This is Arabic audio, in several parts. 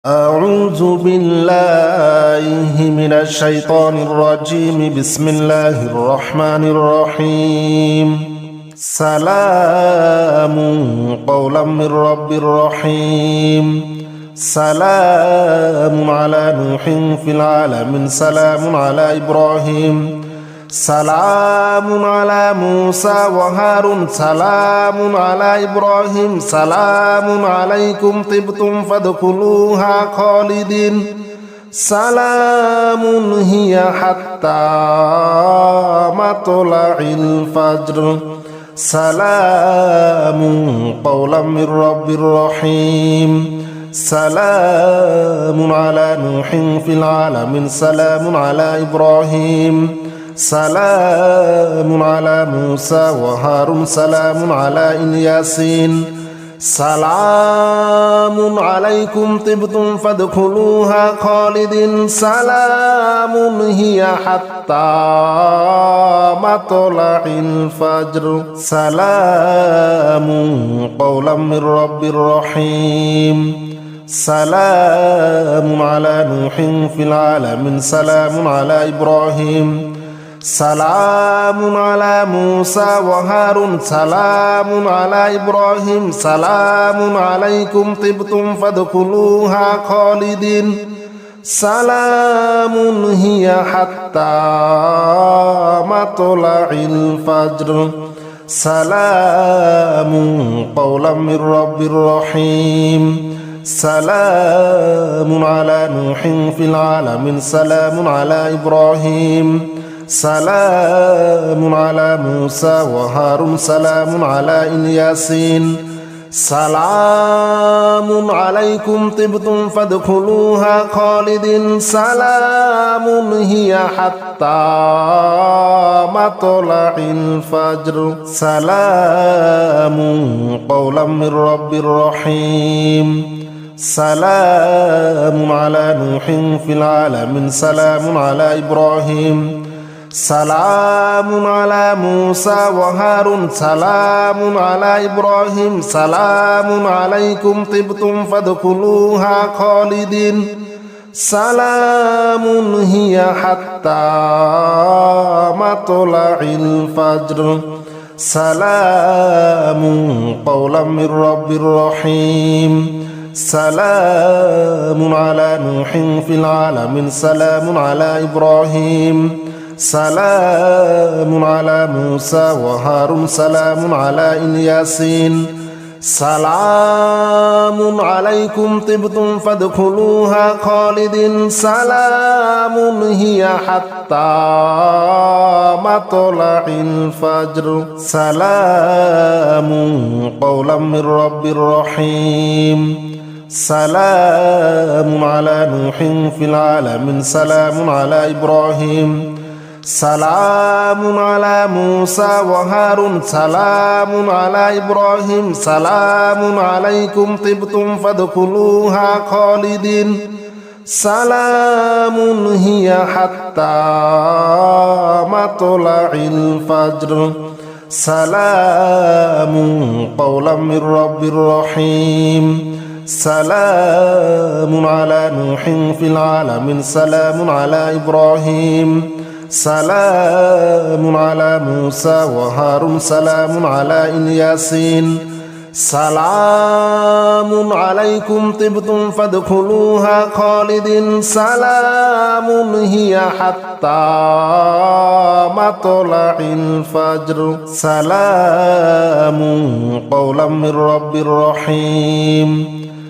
أعوذ بالله من الشيطان الرجيم. بسم الله الرحمن الرحيم. سلام قولا من رب رحيم. سلام على نوح في العالمين. سلام على إبراهيم. سلام على موسى وهارون. سلام على إبراهيم. سلام عليكم طبتم فادخلوها خالدين. سلام هي حتى مطلع الفجر. سلام قولا من رب رحيم. سلام على نوح في العالمين. سلام على إبراهيم. سلام على موسى وهارون. سلام على الياسين. سلام عليكم طبتم فادخلوها خالدين. سلام هي حتى مطلع الفجر. سلام قولا من رب رحيم. سلام على نوح في العالمين. سلام على إبراهيم. سلام على موسى وهارون. سلام على إبراهيم. سلام عليكم طبتم فادخلوها خالدين. سلام هي حتى مطلع الفجر. سلام قولا من رب رحيم. سلام على نوح في العالمين. سلام على إبراهيم. سلام على موسى وهارون. سلام على الياسين. سلام عليكم طبتم فادخلوها خالدين. سلام هي حتى مطلع الفجر. سلام قولا من رب رحيم. سلام على نوح في العالمين. سلام على إبراهيم. سلام على موسى وهارون. سلام على إبراهيم. سلام عليكم طبتم فادخلوها خالدين. سلام هي حتى مطلع الفجر. سلام قولا من رب رحيم. سلام على نوح في العالمين. سلام على إبراهيم. سلام على موسى وهارون. سلام على الياسين. سلام عليكم طبتم فادخلوها خالدين. سلام هي حتى مطلع الفجر. سلام قولا من رب رحيم. سلام على نوح في العالمين. سلام على إبراهيم. سلام على موسى وهارون. سلام على إبراهيم. سلام عليكم طبتم فادخلوها خالدين. سلام هي حتى مطلع الفجر. سلام قولا من رب رحيم. سلام على نوح في العالمين. سلام على إبراهيم. سلام على موسى وهارون. سلام على الياسين. سلام عليكم طبتم فادخلوها خالدين. سلام هي حتى مطلع الفجر. سلام قولا من رب رحيم.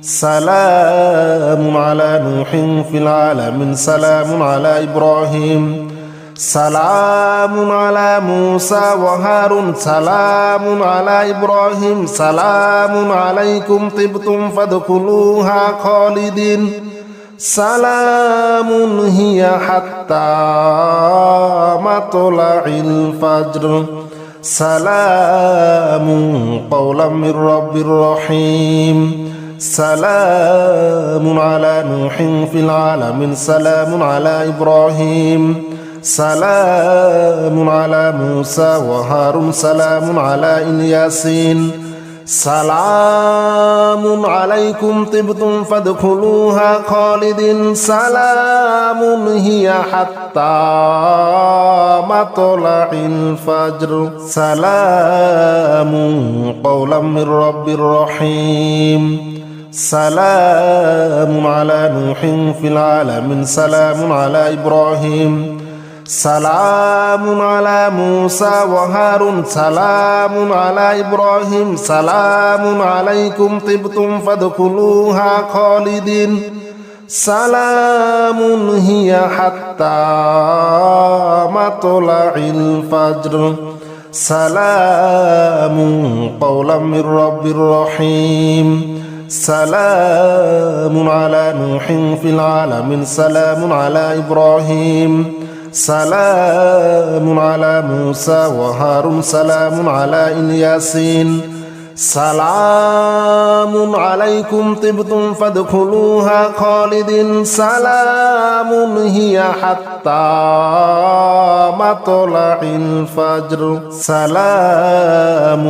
سلام على نوح في العالمين. سلام على إبراهيم. سلام على موسى وهارون. سلام على إبراهيم. سلام عليكم طبتم فادخلوها خالدين. سلام هي حتى مطلع الفجر. سلام قولا من رب رحيم. سلام على نوح في العالمين. سلام على إبراهيم. سلام على موسى وهارون. سلام على الياسين. سلام عليكم طبتم فادخلوها خالدين سلام هي حتى مطلع الفجر سلام قولا من رب رحيم سلام على نوح في العالمين سلام على إبراهيم سلام على موسى وهارون سلام على إبراهيم سلام عليكم طبتم فادخلوها خالدين سلام هي حتى مطلع الفجر سلام قولا من رب رحيم سلام على نوح في العالمين سلام على إبراهيم سلام على موسى وهارون سلام على الياسين سلام عليكم طبتم فادخلوها خالدين سلام هي حتى مطلع الفجر سلام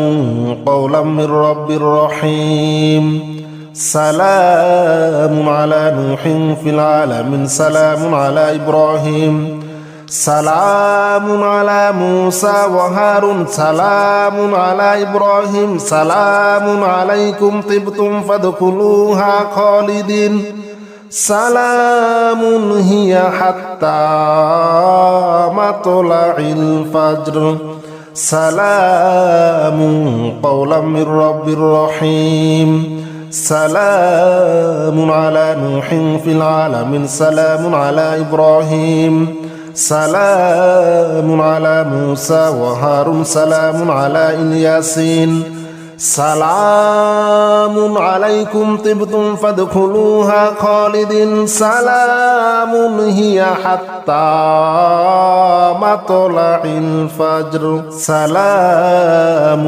قولا من رب رحيم سلام على نوح في العالمين سلام على إبراهيم سلام على موسى وهارون سلام على إبراهيم سلام عليكم طبتم فادخلوها خالدين سلام هي حتى مطلع الفجر سلام قولا من رب رحيم سلام على نوح في العالمين سلام على إبراهيم سلام على موسى وهارون سلام على الياسين سلام عليكم طبتم فادخلوها خالدين سلام هي حتى مطلع الفجر سلام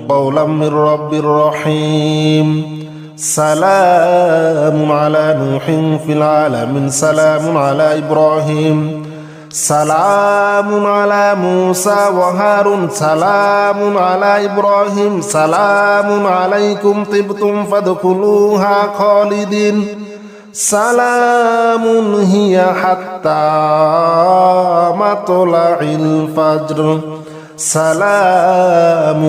قولا من رب رحيم سلام على نوح في العالمين سلام على إبراهيم سلام على موسى وهارون سلام على إبراهيم سلام عليكم طبتم فادخلوها خالدين سلام هي حتى مطلع الفجر سلام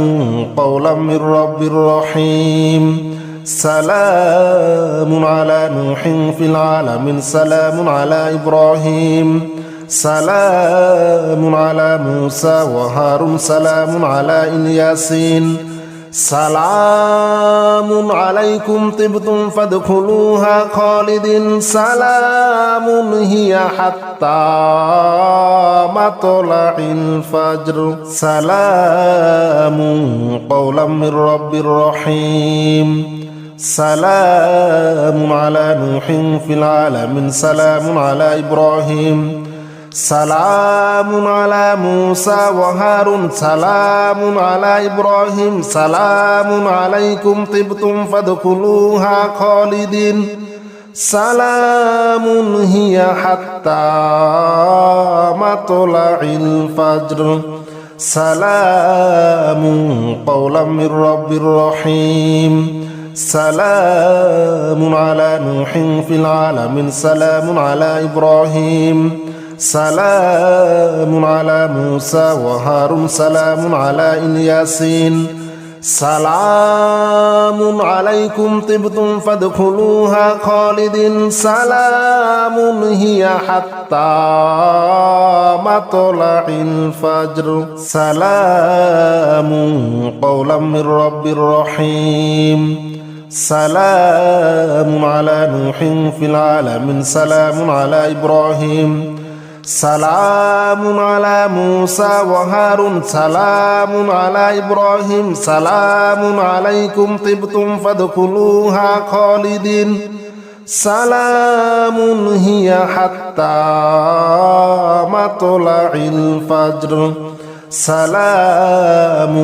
قولا من رب رحيم سلام على نوح في العالمين سلام على إبراهيم سلام على موسى وهارون سلام على الياسين سلام عليكم طبتم فادخلوها خالدين سلام هي حتى مطلع الفجر سلام قولا من رب رحيم سلام على نوح في العالمين سلام على إبراهيم سلام على موسى وهارون سلام على إبراهيم سلام عليكم طبتم فادخلوها خالدين سلام هي حتى مطلع الفجر سلام قولا من رب رحيم سلام على نوح في العالمين سلام على إبراهيم سلام على موسى وهارون سلام على الياسين سلام عليكم طبتم فادخلوها خالدين سلام هي حتى مطلع الفجر سلام قولا من رب رحيم سلام على نوح في العالمين سلام على إبراهيم سلام على موسى وهارون سلام على إبراهيم سلام عليكم طبتم فادخلوها خالدين سلام هي حتى مطلع الفجر سلام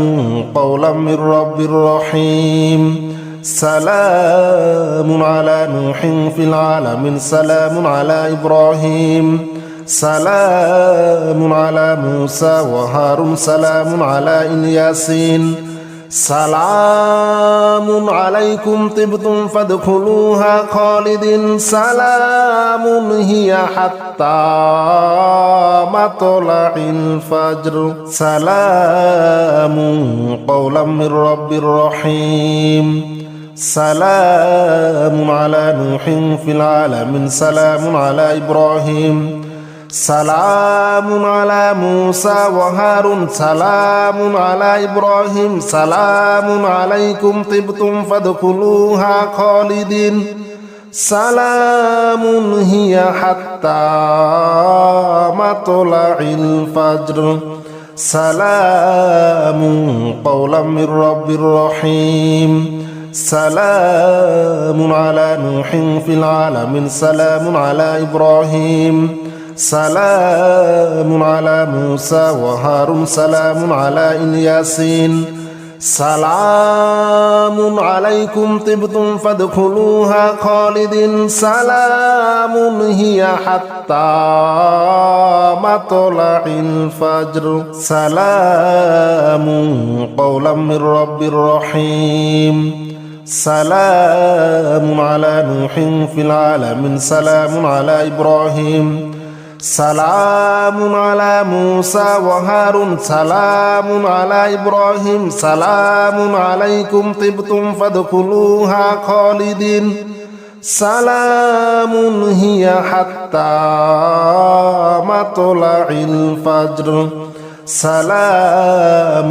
قولا من رب رحيم سلام على نوح في العالمين سلام على إبراهيم سلام على موسى وهارون سلام على الياسين سلام عليكم طبتم فادخلوها خالدين سلام هي حتى مطلع الفجر سلام قولا من رب رحيم سلام على نوح في العالمين سلام على إبراهيم سلام على موسى وهارون سلام على إبراهيم سلام عليكم طبتم فادخلوها خالدين سلام هي حتى مطلع الفجر سلام قولا من رب رحيم سلام على نوح في العالمين سلام على إبراهيم سلام على موسى وهارون سلام على الياسين سلام عليكم طبتم فادخلوها خالدين سلام هي حتى مطلع الفجر سلام قولا من رب رحيم سلام على نوح في العالمين سلام على إبراهيم سلام على موسى وهارون سلام على إبراهيم سلام عليكم طبتم فادخلوها خالدين سلام هي حتى مطلع الفجر سلام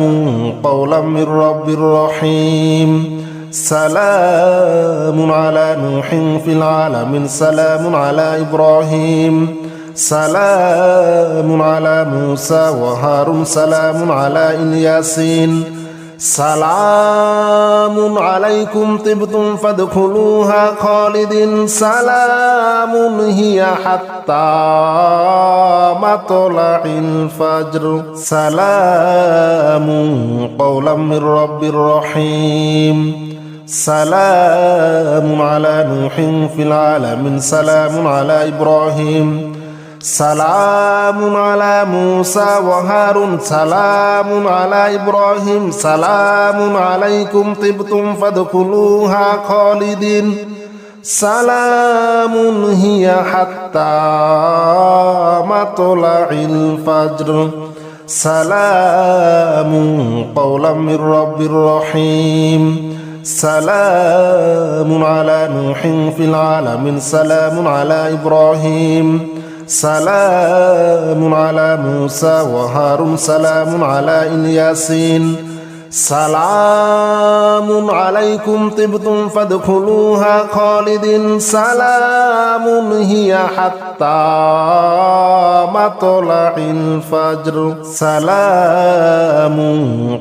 قولا من رب رحيم سلام على نوح في العالمين سلام على إبراهيم سلام على موسى وهارون سلام على الياسين سلام عليكم طبتم فادخلوها خالدين سلام هي حتى مطلع الفجر سلام قولا من رب رحيم سلام على نوح في العالمين سلام على إبراهيم سلام على موسى وهارون سلام على إبراهيم سلام عليكم طبتم فادخلوها خالدين سلام هي حتى مطلع الفجر سلام قولا من رب رحيم سلام على نوح في العالمين سلام على إبراهيم سلام على موسى وهارون سلام على الياسين سلام عليكم طبتم فادخلوها خالدين سلام هي حتى مطلع الفجر سلام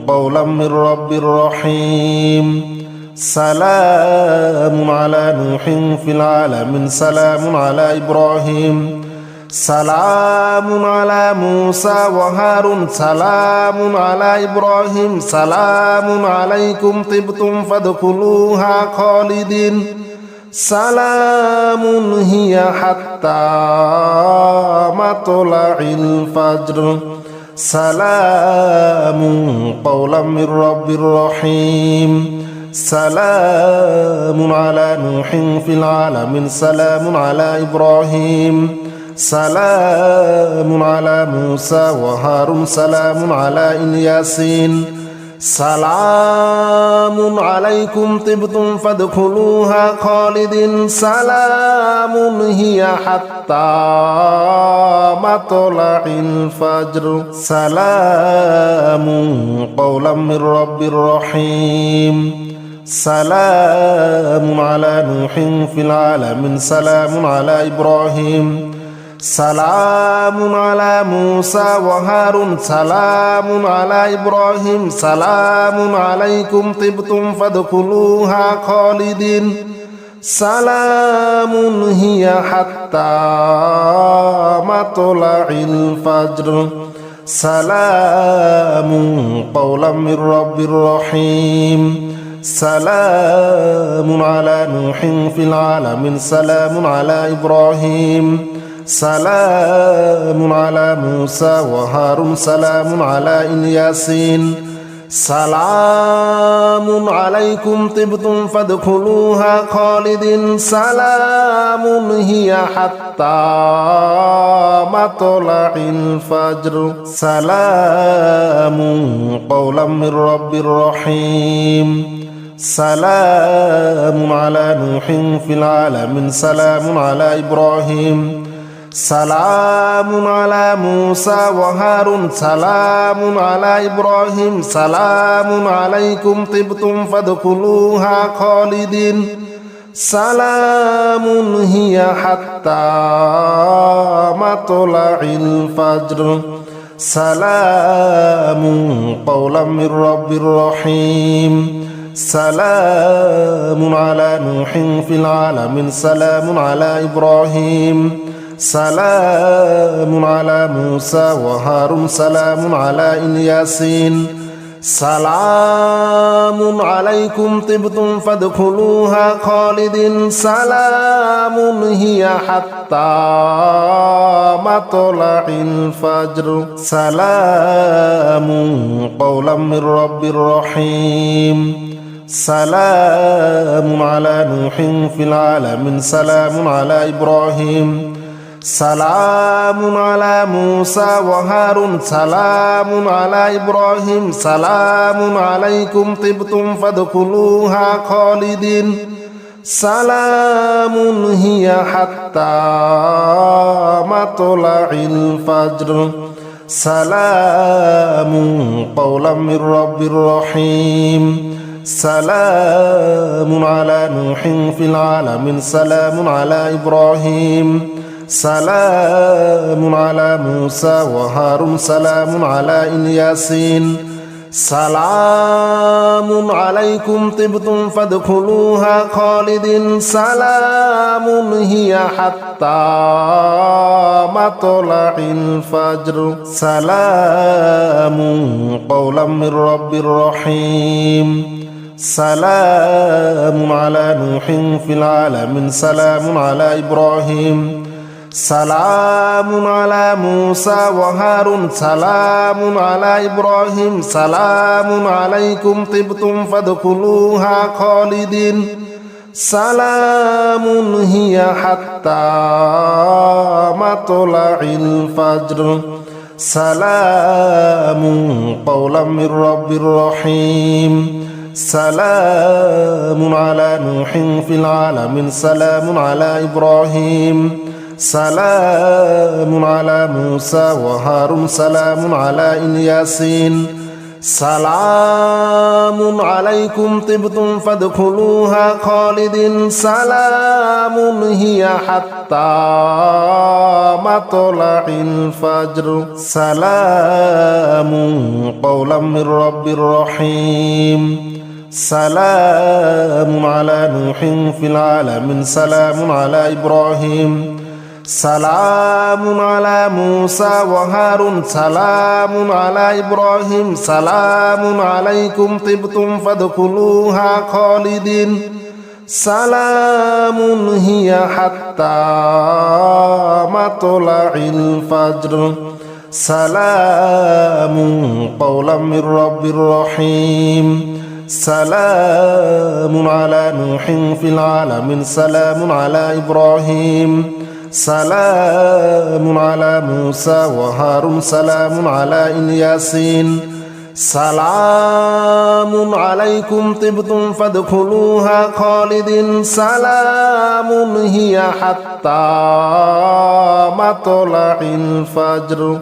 قولا من رب رحيم سلام على نوح في العالمين سلام على إبراهيم سلام على موسى وهارون سلام على إبراهيم سلام عليكم طبتم فادخلوها خالدين سلام هي حتى مطلع الفجر سلام قولا من رب رحيم سلام على نوح في العالمين سلام على إبراهيم سلام على موسى وهارون سلام على الياسين سلام عليكم طبتم فادخلوها خالدين سلام هي حتى مطلع الفجر سلام قولا من رب رحيم سلام على نوح في العالمين سلام على إبراهيم سلام على موسى وهارون سلام على إبراهيم سلام عليكم طبتم فادخلوها خالدين سلام هي حتى مطلع الفجر سلام قولا من رب رحيم سلام على نوح في العالمين سلام على إبراهيم سلام على موسى وهارون سلام على الياسين سلام عليكم طبتم فادخلوها خالدين سلام هي حتى مطلع الفجر سلام قولا من رب رحيم سلام على نوح في العالمين سلام على إبراهيم سلام على موسى وهارون سلام على إبراهيم سلام عليكم طبتم فادخلوها خالدين سلام هي حتى مطلع الفجر سلام قولا من رب رحيم سلام على نوح في العالمين سلام على إبراهيم سلام على موسى وهارون سلام على الياسين سلام عليكم طبتم فادخلوها خالدين سلام هي حتى مطلع الفجر سلام قولا من رب رحيم سلام على نوح في العالمين سلام على إبراهيم سلام على موسى وهارون سلام على إبراهيم سلام عليكم طبتم فادخلوها خالدين سلام هي حتى مطلع الفجر سلام قولا من رب رحيم سلام على نوح في العالمين سلام على إبراهيم سلام على موسى وهارون سلام على الياسين سلام عليكم طبتم فادخلوها خالدين سلام هي حتى مطلع الفجر سلام قولا من رب رحيم سلام على نوح في العالمين سلام على إبراهيم سلام على موسى وهارون سلام على إبراهيم سلام عليكم طبتم فادخلوها خالدين سلام هي حتى مطلع الفجر سلام قولا من رب رحيم سلام على نوح في العالمين سلام على إبراهيم سلام على موسى وهارون سلام على الياسين سلام عليكم طبتم فادخلوها خالدين سلام هي حتى مطلع الفجر سلام قولا من رب رحيم سلام على نوح في العالمين سلام على إبراهيم سلام على موسى وهارون سلام على إبراهيم سلام عليكم طبتم فادخلوها خالدين سلام هي حتى مطلع الفجر سلام قولا من رب رحيم سلام على نوح في العالمين سلام على إبراهيم سلام على موسى وهارون سلام على الياسين سلام عليكم طبتم فادخلوها خالدين سلام هي حتى مطلع الفجر